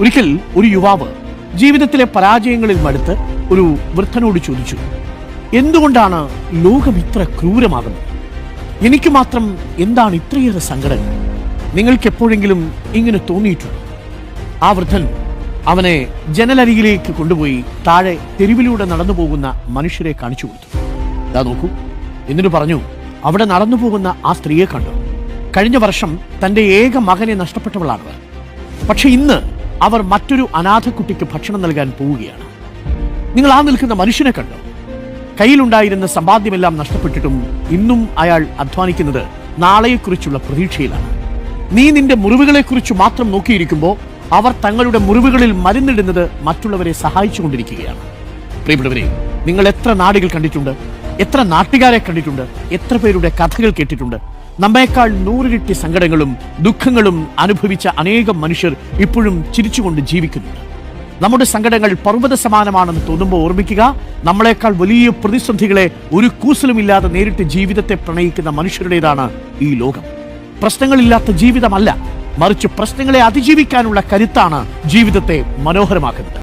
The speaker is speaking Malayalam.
ഒരിക്കൽ ഒരു യുവാവ് ജീവിതത്തിലെ പരാജയങ്ങളിൽ മടുത്ത് ഒരു വൃദ്ധനോട് ചോദിച്ചു, എന്തുകൊണ്ടാണ് ലോകം ഇത്ര ക്രൂരമാകുന്നത്? എനിക്ക് മാത്രം എന്താണ് ഇത്രയേറെ സങ്കടങ്ങൾ? നിങ്ങൾക്ക് എപ്പോഴെങ്കിലും ഇങ്ങനെ തോന്നിയിട്ടുണ്ടോ? ആ വൃദ്ധൻ അവനെ ജനലരികിലേക്ക് കൊണ്ടുപോയി താഴെ തെരുവിലൂടെ നടന്നു പോകുന്ന മനുഷ്യരെ കാണിച്ചു കൊടുത്തു. ഇതാ നോക്കൂ, എന്നിട്ട് പറഞ്ഞു, അവിടെ നടന്നു പോകുന്ന ആ സ്ത്രീയെ കണ്ടു. കഴിഞ്ഞ വർഷം തന്റെ ഏക മകനെ നഷ്ടപ്പെട്ടവളാണവർ. പക്ഷെ ഇന്ന് അവർ മറ്റൊരു അനാഥ കുട്ടിക്ക് ഭക്ഷണം നൽകാൻ പോവുകയാണ്. നിങ്ങൾ ആ നിൽക്കുന്ന മനുഷ്യനെ കണ്ടു. കയ്യിലുണ്ടായിരുന്ന സമ്പാദ്യമെല്ലാം നഷ്ടപ്പെട്ടിട്ടും ഇന്നും അയാൾ അധ്വാനിക്കുന്നത് നാളെയെക്കുറിച്ചുള്ള പ്രതീക്ഷയിലാണ്. നീ നിന്റെ മുറിവുകളെക്കുറിച്ച് മാത്രം നോക്കിയിരിക്കുമ്പോൾ അവർ തങ്ങളുടെ മുറിവുകളിൽ മരുന്നിടുന്നത് മറ്റുള്ളവരെ സഹായിച്ചുകൊണ്ടിരിക്കുകയാണ്. പ്രിയപ്പെട്ടവരെ, നിങ്ങൾ എത്ര നാടുകൾ കണ്ടിട്ടുണ്ട്, എത്ര നാട്ടുകാരെ കണ്ടിട്ടുണ്ട്, എത്ര പേരുടെ കഥകൾ കേട്ടിട്ടുണ്ട്. നമ്മേക്കാൾ 100 ഇരട്ടി സങ്കടങ്ങളും ദുഃഖങ്ങളും അനുഭവിച്ച അനേകം മനുഷ്യർ ഇപ്പോഴും ചിരിച്ചുകൊണ്ട് ജീവിക്കുന്നുണ്ട്. നമ്മുടെ സങ്കടങ്ങൾ പർവ്വത സമാനമാണെന്ന് തോന്നുമ്പോൾ ഓർമ്മിക്കുക, നമ്മളെക്കാൾ വലിയ പ്രതിസന്ധികളെ ഒരു കൂസലുമില്ലാതെ നേരിട്ട് ജീവിതത്തെ പ്രണയിക്കുന്ന മനുഷ്യരുടേതാണ് ഈ ലോകം. പ്രശ്നങ്ങളില്ലാത്ത ജീവിതമല്ല, മറിച്ച് പ്രശ്നങ്ങളെ അതിജീവിക്കാനുള്ള കരുത്താണ് ജീവിതത്തെ മനോഹരമാക്കുന്നത്.